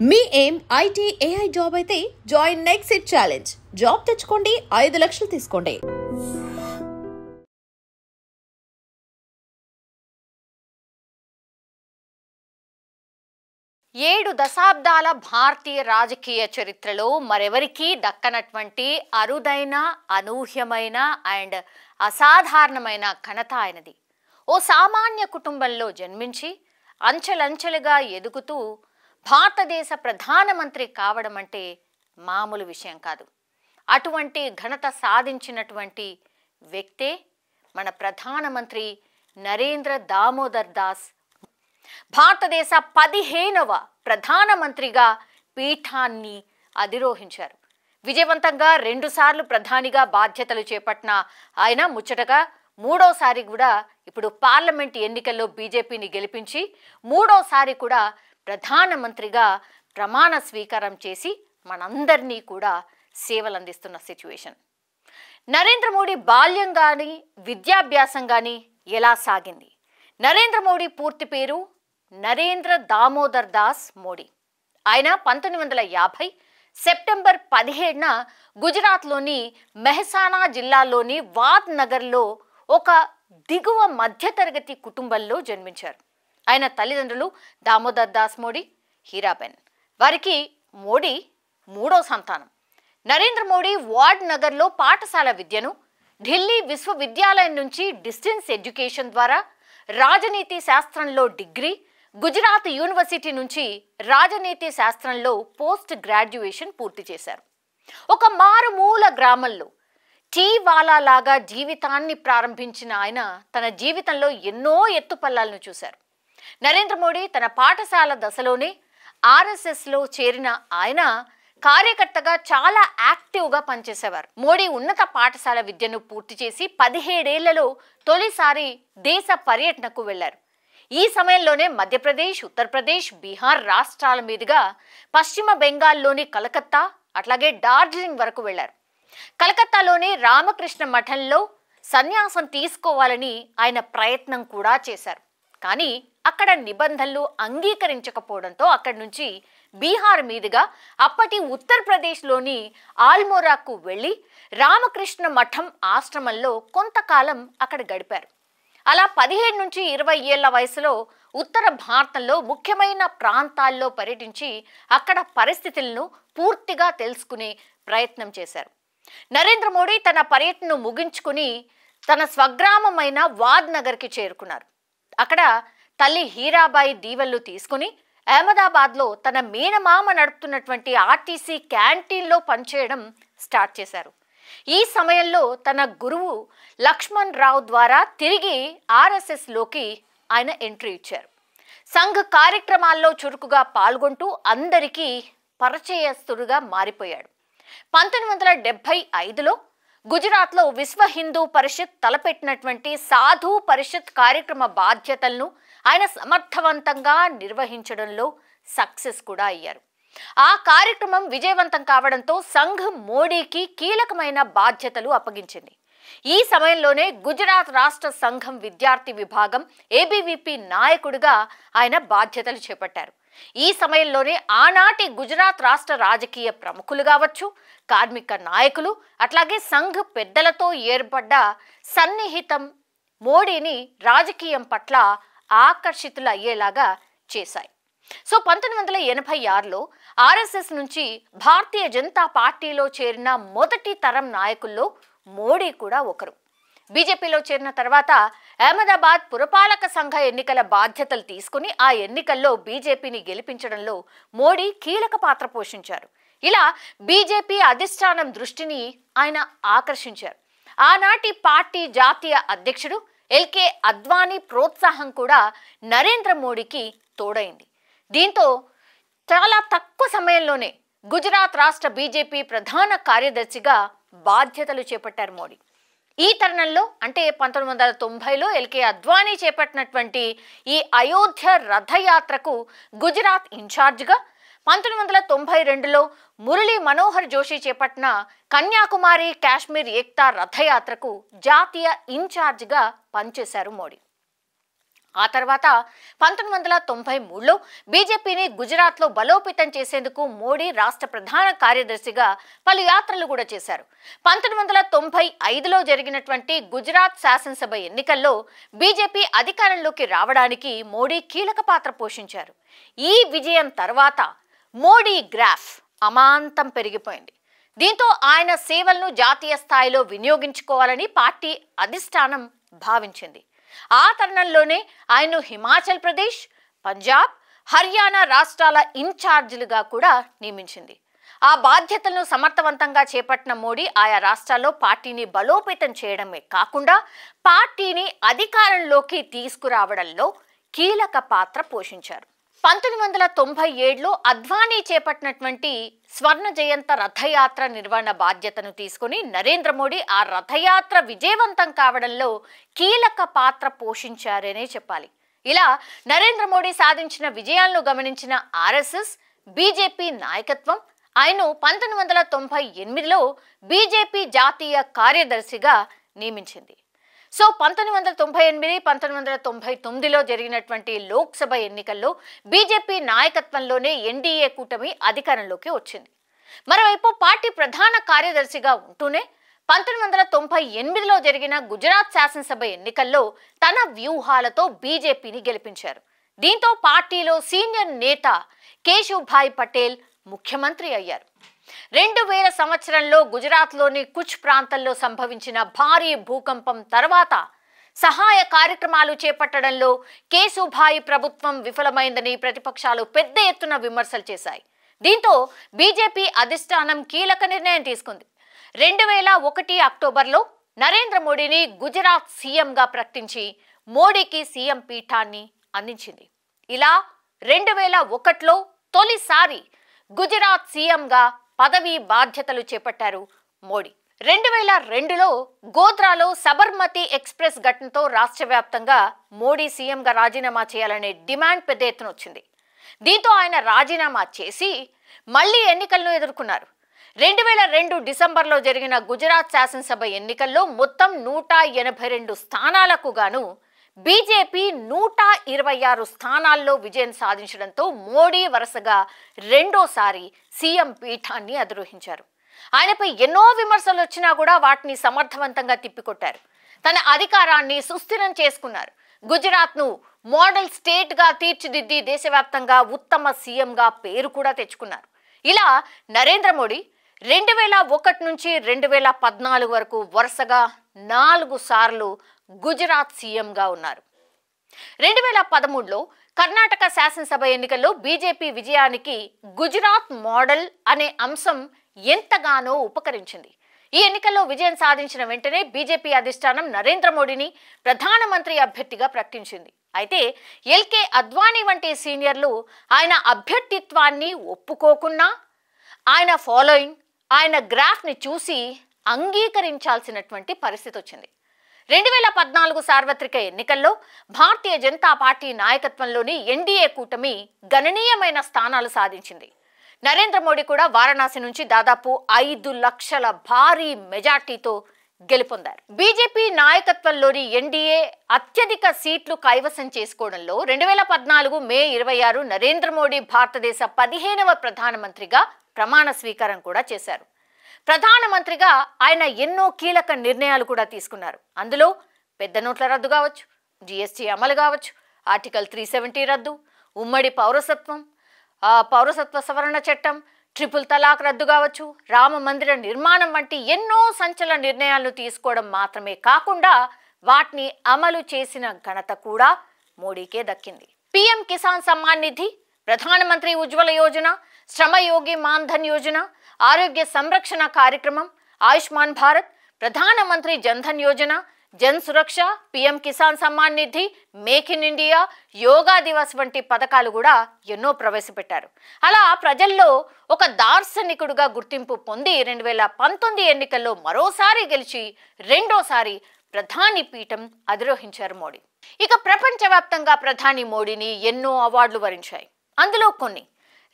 మీ ఏం IT AI job అయితే join next it challenge. Job తెచ్చుకోండి, 5 లక్షలు తీసుకోండి. ఏడు దశాబ్దాల భారతీయ రాజకీయ చరిత్రలో మరెవరికీ దక్కనటువంటి అరుదైన, అనూహ్యమైన అండ్ అసాధారణమైన ఘనత ఆయనది. ఓ సామాన్య కుటుంబంలో జన్మించి అంచెలంచెలుగా ఎదుగుతూ భారతదేశ ప్రధానమంత్రి కావడం అంటే మామూలు విషయం కాదు. అటువంటి ఘనత సాధించినటువంటి వ్యక్తే మన ప్రధానమంత్రి నరేంద్ర దామోదర్ దాస్. భారతదేశ 15వ ప్రధానమంత్రిగా పీఠాన్ని అధిరోహించారు. విజయవంతంగా 2 సార్లు ప్రధానిగా బాధ్యతలు చేపట్టిన ఆయన ముచ్చటగా 3వసారి కూడా ఇప్పుడు పార్లమెంట్ ఎన్నికల్లో బీజేపీని గెలిపించి 3వసారి కూడా ప్రధానమంత్రిగా ప్రమాణ స్వీకారం చేసి మనందరినీ కూడా సేవలు అందిస్తున్న సిచ్యువేషన్. నరేంద్ర మోడీ బాల్యం కానీ విద్యాభ్యాసం కానీ ఎలా సాగింది? నరేంద్ర మోడీ పూర్తి పేరు నరేంద్ర దామోదర్ దాస్ మోడీ. ఆయన 1950 సెప్టెంబర్ 17న గుజరాత్లోని మెహసానా జిల్లాలోని వాద్ నగర్లో ఒక దిగువ మధ్యతరగతి కుటుంబంలో జన్మించారు. ఆయన తల్లిదండ్రులు దామోదర్ దాస్ మోడీ, హీరాబెన్. వారికి మోడీ 3వ సంతానం. నరేంద్ర మోడీ వాడ్ నగర్లో పాఠశాల విద్యను, ఢిల్లీ విశ్వవిద్యాలయం నుంచి డిస్టెన్స్ ఎడ్యుకేషన్ ద్వారా రాజనీతి శాస్త్రంలో డిగ్రీ, గుజరాత్ యూనివర్సిటీ నుంచి రాజనీతి శాస్త్రంలో పోస్ట్ గ్రాడ్యుయేషన్ పూర్తి చేశారు. ఒక మారుమూల గ్రామంలో టీ వాలా లాగా జీవితాన్ని ప్రారంభించిన ఆయన తన జీవితంలో ఎన్నో ఎత్తుపల్లాలను చూశారు. నరేంద్ర మోడీ తన పాఠశాల దశలోనే ఆర్ఎస్ఎస్లో చేరిన ఆయన కార్యకర్తగా చాలా యాక్టివ్గా పనిచేసేవారు. మోడీ ఉన్నత పాఠశాల విద్యను పూర్తి చేసి 17 ఏళ్లలో తొలిసారి దేశ పర్యటనకు వెళ్లారు. ఈ సమయంలోనే మధ్యప్రదేశ్, ఉత్తరప్రదేశ్, బీహార్ రాష్ట్రాల మీదుగా పశ్చిమ బెంగాల్లోని కలకత్తా, అట్లాగే డార్జిలింగ్ వరకు వెళ్లారు. కలకత్తాలోని రామకృష్ణ మఠంలో సన్యాసం తీసుకోవాలని ఆయన ప్రయత్నం కూడా చేశారు. కానీ అక్కడ నిబంధనలు అంగీకరించకపోవడంతో అక్కడి నుంచి బీహార్ మీదుగా అప్పటి ఉత్తరప్రదేశ్లోని ఆల్మోరాకు వెళ్ళి రామకృష్ణ మఠం ఆశ్రమంలో కొంతకాలం అక్కడ గడిపారు. అలా 17 నుంచి 20 ఏళ్ల వయసులో ఉత్తర భారతంలో ముఖ్యమైన ప్రాంతాల్లో పర్యటించి అక్కడ పరిస్థితులను పూర్తిగా తెలుసుకునే ప్రయత్నం చేశారు. నరేంద్ర మోడీ తన పర్యటనను ముగించుకుని తన స్వగ్రామమైన వాద్ నగర్కి చేరుకున్నారు. అక్కడ తల్లి హీరాబాయి దీవెనలు తీసుకుని అహ్మదాబాద్లో తన మేనమామ నడుపుతున్నటువంటి ఆర్టీసీ క్యాంటీన్లో పనిచేయడం స్టార్ట్ చేశారు. ఈ సమయంలో తన గురువు లక్ష్మణ్ రావు ద్వారా తిరిగి ఆర్ఎస్ఎస్లోకి ఆయన ఎంట్రీ ఇచ్చారు. సంఘ్ కార్యక్రమాల్లో చురుకుగా పాల్గొంటూ అందరికీ పరిచయస్తుడుగా మారిపోయాడు. 1975లో గుజరాత్లో విశ్వ హిందూ పరిషత్ తలపెట్టినటువంటి సాధు పరిషత్ కార్యక్రమ బాధ్యతలను ఆయన సమర్థవంతంగా నిర్వహించడంలో సక్సెస్ కూడా అయ్యారు. ఆ కార్యక్రమం విజయవంతం కావడంతో సంఘ్ మోడీకి కీలకమైన బాధ్యతలు అప్పగించింది. ఈ సమయంలోనే గుజరాత్ రాష్ట్ర సంఘం విద్యార్థి విభాగం ఏబీవీపీ నాయకుడిగా ఆయన బాధ్యతలు చేపట్టారు. ఈ సమయంలోనే ఆనాటి గుజరాత్ రాష్ట్ర రాజకీయ ప్రముఖులు కావచ్చు, కార్మిక నాయకులు, అట్లాగే సంఘ్ పెద్దలతో ఏర్పడ్డ సన్నిహితం మోడీని రాజకీయం పట్ల ఆకర్షితులయ్యేలాగా చేశాయి. సో 1986లో ఆర్ఎస్ఎస్ నుంచి భారతీయ జనతా పార్టీలో చేరిన మొదటి తరం నాయకుల్లో మోడీ కూడా ఒకరు. బీజేపీలో చేరిన తర్వాత అహ్మదాబాద్ పురపాలక సంఘ ఎన్నికల బాధ్యతలు తీసుకుని ఆ ఎన్నికల్లో బీజేపీని గెలిపించడంలో మోడీ కీలక పాత్ర పోషించారు. ఇలా బీజేపీ అధిష్టానం దృష్టిని ఆయన ఆకర్షించారు. ఆనాటి పార్టీ జాతీయ అధ్యక్షుడు ఎల్కే అద్వానీ ప్రోత్సాహం కూడా నరేంద్ర మోడీకి తోడైంది. దీంతో చాలా తక్కువ సమయంలోనే గుజరాత్ రాష్ట్ర బీజేపీ ప్రధాన కార్యదర్శిగా బాధ్యతలు చేపట్టారు మోడీ. ఈ తరుణంలో అంటే 1990లో ఎల్కే అద్వానీ చేపట్టినటువంటి ఈ అయోధ్య రథయాత్రకు గుజరాత్ ఇన్ఛార్జిగా, 1992లో మురళీ మనోహర్ జోషి చేపట్టిన కన్యాకుమారి కాశ్మీర్ ఏక్తా రథయాత్రకు జాతీయ ఇన్ఛార్జిగా పనిచేశారు మోడీ. ఆ తర్వాత 1993లో బీజేపీని గుజరాత్లో బలోపేతం చేసేందుకు మోడీ రాష్ట్ర ప్రధాన కార్యదర్శిగా పలు యాత్రలు కూడా చేశారు. 1995లో జరిగినటువంటి గుజరాత్ శాసనసభ ఎన్నికల్లో బీజేపీ అధికారంలోకి రావడానికి మోడీ కీలక పాత్ర పోషించారు. ఈ విజయం తర్వాత మోడీ గ్రాఫ్ అమాంతం పెరిగిపోయింది. దీంతో ఆయన సేవలను జాతీయ స్థాయిలో వినియోగించుకోవాలని పార్టీ అధిష్టానం భావించింది. ఆ తరుణంలోనే ఆయన్ను హిమాచల్ ప్రదేశ్, పంజాబ్, హర్యానా రాష్ట్రాల ఇన్ఛార్జీలుగా కూడా నియమించింది. ఆ బాధ్యతలను సమర్థవంతంగా చేపట్టిన మోడీ ఆయా రాష్ట్రాల్లో పార్టీని బలోపేతం చేయడమే కాకుండా పార్టీని అధికారంలోకి తీసుకురావడంలో కీలక పాత్ర పోషించారు. 1997లో అద్వానీ చేపట్టినటువంటి స్వర్ణ జయంత రథయాత్ర నిర్వహణ బాధ్యతను తీసుకుని నరేంద్ర మోడీ ఆ రథయాత్ర విజయవంతం కావడంలో కీలక పాత్ర పోషించారనే చెప్పాలి. ఇలా నరేంద్ర మోడీ సాధించిన విజయాలను గమనించిన ఆర్ఎస్ఎస్, బీజేపీ నాయకత్వం ఆయన్ను 1998లో బీజేపీ జాతీయ కార్యదర్శిగా నియమించింది. సో 1998, 1999లో జరిగినటువంటి లోక్సభ ఎన్నికల్లో బీజేపీ నాయకత్వంలోనే ఎన్డీఏ కూటమి అధికారంలోకి వచ్చింది. మరోవైపు పార్టీ ప్రధాన కార్యదర్శిగా ఉంటూనే 1998లో జరిగిన గుజరాత్ శాసనసభ ఎన్నికల్లో తన వ్యూహాలతో బీజేపీని గెలిపించారు. దీంతో పార్టీలో సీనియర్ నేత కేశుభాయ్ పటేల్ ముఖ్యమంత్రి అయ్యారు. 2000 సంవత్సరంలో గుజరాత్లోని కుచ్ ప్రాంతంలో సంభవించిన భారీ భూకంపం తర్వాత సహాయ కార్యక్రమాలు చేపట్టడంలో కేశుభాయ్ ప్రభుత్వం విఫలమైందని ప్రతిపక్షాలు పెద్ద ఎత్తున విమర్శలు చేశాయి. దీంతో బీజేపీ అధిష్టానం కీలక నిర్ణయం తీసుకుంది. 2001 అక్టోబర్లో నరేంద్ర మోడీని గుజరాత్ సీఎంగా ప్రకటించి మోడీకి సీఎం పీఠాన్ని అందించింది. ఇలా 2001లో తొలిసారి గుజరాత్ సీఎంగా పదవీ బాధ్యతలు చేపట్టారు మోడీ. 2002లో గోధ్రాలో సబర్మతి ఎక్స్ప్రెస్ ఘటనతో రాష్ట్ర వ్యాప్తంగా మోడీ సీఎంగా రాజీనామా చేయాలనే డిమాండ్ పెద్ద ఎత్తున వచ్చింది. దీంతో ఆయన రాజీనామా చేసి మళ్లీ ఎన్నికలను ఎదుర్కొన్నారు. 2002 డిసెంబర్లో జరిగిన గుజరాత్ శాసనసభ ఎన్నికల్లో మొత్తం 182 స్థానాలకు గాను బీజేపీ 126 స్థానాల్లో విజయం సాధించడంతో మోడీ వరుసగా రెండోసారి సీఎం పీఠాన్ని అధిరోహించారు. ఆయనపై ఎన్నో విమర్శలు వచ్చినా కూడా వాటిని సమర్థవంతంగా తిప్పికొట్టారు. తన అధికారాన్ని సుస్థిరం చేసుకున్నారు. గుజరాత్ను మోడల్ స్టేట్గా తీర్చిదిద్ది దేశవ్యాప్తంగా ఉత్తమ సీఎంగా పేరు కూడా తెచ్చుకున్నారు. ఇలా నరేంద్ర మోడీ 2001 నుంచి 2014 వరకు వరుసగా 4 సార్లు గుజరాత్ సీఎంగా ఉన్నారు. 2013లో కర్ణాటక శాసనసభ ఎన్నికల్లో బీజేపీ విజయానికి గుజరాత్ మోడల్ అనే అంశం ఎంతగానో ఉపకరించింది. ఈ ఎన్నికల్లో విజయం సాధించిన వెంటనే బీజేపీ అధిష్టానం నరేంద్ర మోడీని ప్రధానమంత్రి అభ్యర్థిగా ప్రకటించింది. అయితే ఎల్కే అద్వానీ వంటి సీనియర్లు ఆయన అభ్యర్థిత్వాన్ని ఒప్పుకోకున్నా ఆయన ఫాలోయింగ్, ఆయన గ్రాఫ్ని చూసి అంగీకరించాల్సినటువంటి పరిస్థితి వచ్చింది. 2014 సార్వత్రిక ఎన్నికల్లో భారతీయ జనతా పార్టీ నాయకత్వంలోని ఎన్డీఏ కూటమి గణనీయమైన స్థానాలు సాధించింది. నరేంద్ర మోడీ కూడా వారణాసి నుంచి దాదాపు 5 లక్షల భారీ మెజార్టీతో గెలుపొందారు. బీజేపీ నాయకత్వంలోని ఎన్డీఏ అత్యధిక సీట్లు కైవసం చేసుకోవడంలో 2014 మే 26 నరేంద్ర మోడీ భారతదేశ 15వ ప్రధానమంత్రిగా ప్రమాణ స్వీకారం కూడా చేశారు. ప్రధానమంత్రిగా ఆయన ఎన్నో కీలక నిర్ణయాలు కూడా తీసుకున్నారు. అందులో పెద్ద నోట్ల రద్దు కావచ్చు, జీఎస్టీ అమలు కావచ్చు, ఆర్టికల్ 370 రద్దు, ఉమ్మడి పౌరసత్వ సవరణ చట్టం, ట్రిపుల్ తలాక్ రద్దు కావచ్చు, రామ మందిర నిర్మాణం వంటి ఎన్నో సంచలన నిర్ణయాలను తీసుకోవడం మాత్రమే కాకుండా వాటిని అమలు చేసిన ఘనత కూడా మోడీకే దక్కింది. పీఎం కిసాన్ సమ్మాన్ నిధి, ప్రధానమంత్రి ఉజ్వల యోజన, శ్రమయోగి మాన్ధన్ యోజన, ఆరోగ్య సంరక్షణ కార్యక్రమం, Ayushman Bharat, Pradhan Mantri Jan Dhan Yojana, Jan Suraksha, PM Kisan Samman Nidhi, make in India, yoga Divas వంటి పథకాలు కూడా ఎన్నో ప్రవేశపెట్టారు. అలా ప్రజల్లో ఒక దార్శనికుడుగా గుర్తింపు పొంది 2019 ఎన్నికల్లో మరోసారి గెలిచి రెండోసారి ప్రధాని పీఠం అధిరోహించారు మోడీ. ఇక ప్రపంచవ్యాప్తంగా ప్రధాని మోడీని ఎన్నో అవార్డులు వరించాయి. అందులో కొన్ని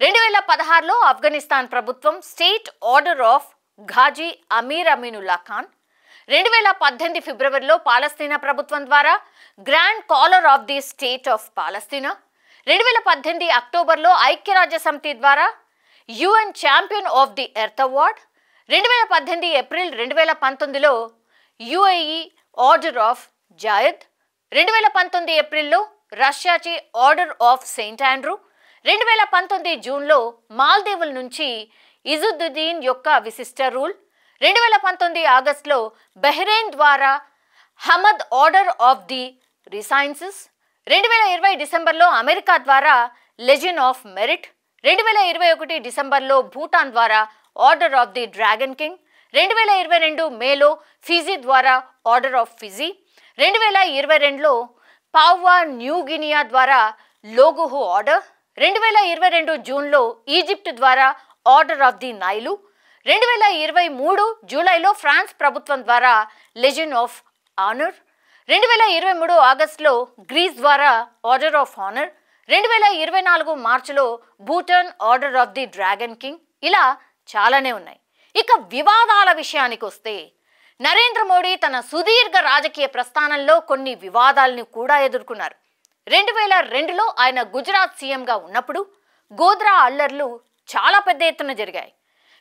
2016లో ఆఫ్ఘనిస్తాన్ ప్రభుత్వం state order of Ghazi Amir Aminullah Khan, 2018 ఫిబ్రవరిలో పాలస్తీనా ప్రభుత్వం ద్వారా grand collar of the state of Palestine, 2018 అక్టోబర్లో ఐక్యరాజ్య సమితి ద్వారా UN champion of the earth award, 2018 ఏప్రిల్ 2019లో UAE ఆర్డర్ ఆఫ్ జాయద్, 2019 ఏప్రిల్లో రష్యాచే ఆర్డర్ ఆఫ్ సెయింట్ ఆండ్రూ, 2019 జూన్లో మాల్దీవుల నుంచి ఇజుద్దీన్ యొక్క విశిష్ట రూల్, 2019 ఆగస్టులో బహ్రెయిన్ ద్వారా హమద్ ఆర్డర్ ఆఫ్ ది రిసైన్సెస్, 2020 డిసెంబర్లో అమెరికా ద్వారా లెజెండ్ ఆఫ్ మెరిట్, 2021 డిసెంబర్లో భూటాన్ ద్వారా order of the dragon king, 2022 మేలో ఫిజీ ద్వారా ఆర్డర్ ఆఫ్ ఫిజీ, 2022లో పాపువా న్యూ గినియా ద్వారా లోగుహు ఆర్డర్, 2022 జూన్లో ఈజిప్ట్ ద్వారా ఆర్డర్ ఆఫ్ ది నైలు, 2023 జూలైలో ఫ్రాన్స్ ప్రభుత్వం ద్వారా లెజెండ్ ఆఫ్ ఆనర్, 2023 ఆగస్టులో గ్రీస్ ద్వారా ఆర్డర్ ఆఫ్ ఆనర్, 2024 మార్చిలో Bhutan order of the dragon king. ఇలా చాలానే ఉన్నాయి. ఇక వివాదాల విషయానికి వస్తే నరేంద్ర మోడీ తన సుదీర్ఘ రాజకీయ ప్రస్థానంలో కొన్ని వివాదాలను కూడా ఎదుర్కొన్నారు. 2002లో ఆయన గుజరాత్ సీఎంగా ఉన్నప్పుడు గోద్రా అల్లర్లు చాలా పెద్ద ఎత్తున జరిగాయి.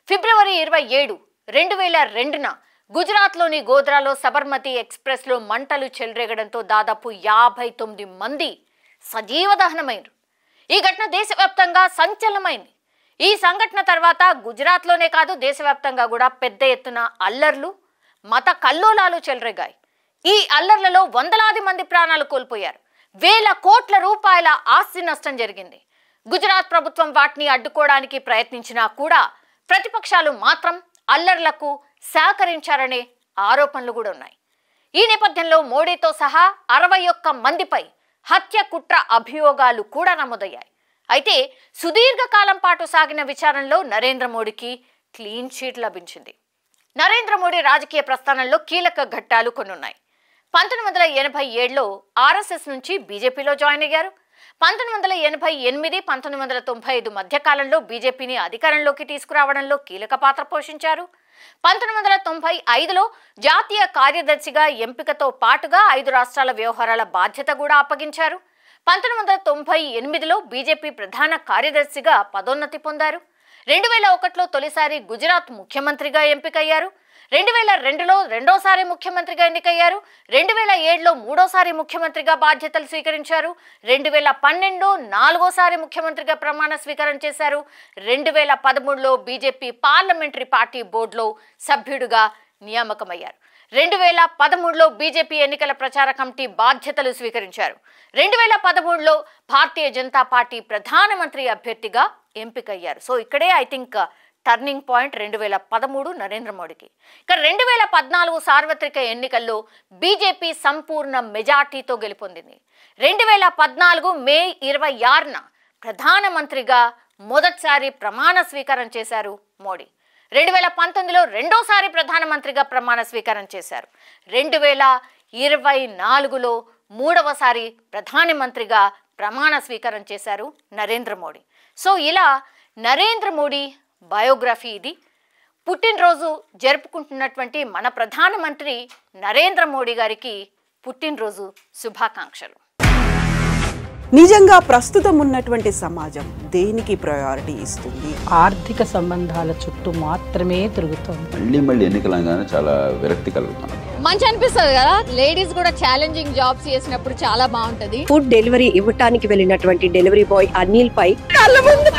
ఫిబ్రవరి 27, 2002న గుజరాత్లోని గోద్రాలో సబర్మతి ఎక్స్ప్రెస్లో మంటలు చెలరేగడంతో దాదాపు 59 మంది సజీవ దహనమైనరు. ఈ ఘటన దేశవ్యాప్తంగా సంచలనమైంది. ఈ సంఘటన తర్వాత గుజరాత్లోనే కాదు దేశవ్యాప్తంగా కూడా పెద్ద ఎత్తున అల్లర్లు, మత కల్లోలాలు చెలరేగాయి. ఈ అల్లర్లలో వందలాది మంది ప్రాణాలు కోల్పోయారు. వేల కోట్ల రూపాయల ఆస్తి నష్టం జరిగింది. గుజరాత్ ప్రభుత్వం వాటిని అడ్డుకోవడానికి ప్రయత్నించినా కూడా ప్రతిపక్షాలు మాత్రం అల్లర్లకు సహకరించారనే ఆరోపణలు కూడా ఉన్నాయి. ఈ నేపథ్యంలో మోడీతో సహా 61 మందిపై హత్య కుట్ర అభియోగాలు కూడా నమోదయ్యాయి. అయితే సుదీర్ఘకాలం పాటు సాగిన విచారణలో నరేంద్ర మోడీకి క్లీన్ చిట్ లభించింది. నరేంద్ర మోడీ రాజకీయ ప్రస్థానంలో కీలక ఘట్టాలు కొన్ని ఉన్నాయి. 1987లో ఆర్ఎస్ఎస్ నుంచి బీజేపీలో జాయిన్ అయ్యారు. 1988, 1995 మధ్యకాలంలో బీజేపీని అధికారంలోకి తీసుకురావడంలో కీలక పాత్ర పోషించారు. 1995లో జాతీయ కార్యదర్శిగా ఎంపికతో పాటుగా 5 రాష్ట్రాల వ్యవహారాల బాధ్యత కూడా అప్పగించారు. 1998లో బీజేపీ ప్రధాన కార్యదర్శిగా పదోన్నతి పొందారు. 2001లో తొలిసారి గుజరాత్ ముఖ్యమంత్రిగా ఎంపికయ్యారు. 2002లో రెండోసారి ముఖ్యమంత్రిగా ఎన్నికయ్యారు. 2007లో మూడోసారి ముఖ్యమంత్రిగా బాధ్యతలు స్వీకరించారు. 2012లో నాలుగోసారి ముఖ్యమంత్రిగా ప్రమాణ స్వీకారం చేశారు. 2013లో బీజేపీ పార్లమెంటరీ పార్టీ బోర్డులో సభ్యుడిగా నియామకమయ్యారు. 2013లో బీజేపీ ఎన్నికల ప్రచార కమిటీ బాధ్యతలు స్వీకరించారు. 2013లో భారతీయ జనతా పార్టీ ప్రధానమంత్రి అభ్యర్థిగా ఎంపికయ్యారు. సో ఇక్కడే I think turning point 2013 Narendra మోడీకి. ఇక 2014 సార్వత్రిక ఎన్నికల్లో బీజేపీ సంపూర్ణ మెజార్టీతో గెలుపొందింది. 2014 మే 26న ప్రధానమంత్రిగా మొదటిసారి ప్రమాణ స్వీకారం చేశారు మోడీ. 2019లో రెండోసారి ప్రధానమంత్రిగా ప్రమాణ స్వీకారం చేశారు. 2024లో మూడవసారి ప్రధానమంత్రిగా ప్రమాణ స్వీకారం చేశారు నరేంద్ర మోడీ. సో ఇలా నరేంద్ర మోడీ బయోగ్రఫీ ఇది. పుట్టినరోజు జరుపుకుంటున్నటువంటి మన ప్రధానమంత్రి నరేంద్ర మోడీ గారికి పుట్టినరోజు శుభాకాంక్షలు. నిజంగా ప్రస్తుతం ఉన్నటువంటి సమాజం దేనికి ప్రయారిటీ ఇస్తుంది? ఆర్థిక సంబంధాల చుట్టూ మాత్రమే తిరుగుతుంది. మళ్ళీ ఎన్నికలంగానే చాలా విరక్తి కలుగుతాను. మంచి అనిపిస్తుంది కదా, లేడీస్ కూడా ఛాలెంజింగ్ జాబ్స్ చేసినప్పుడు చాలా బాగుంటది. ఫుడ్ డెలివరీ ఇవ్వటానికి వెళ్ళినటువంటి డెలివరీ బాయ్ అనిల్ పై కళ్ళ ముందు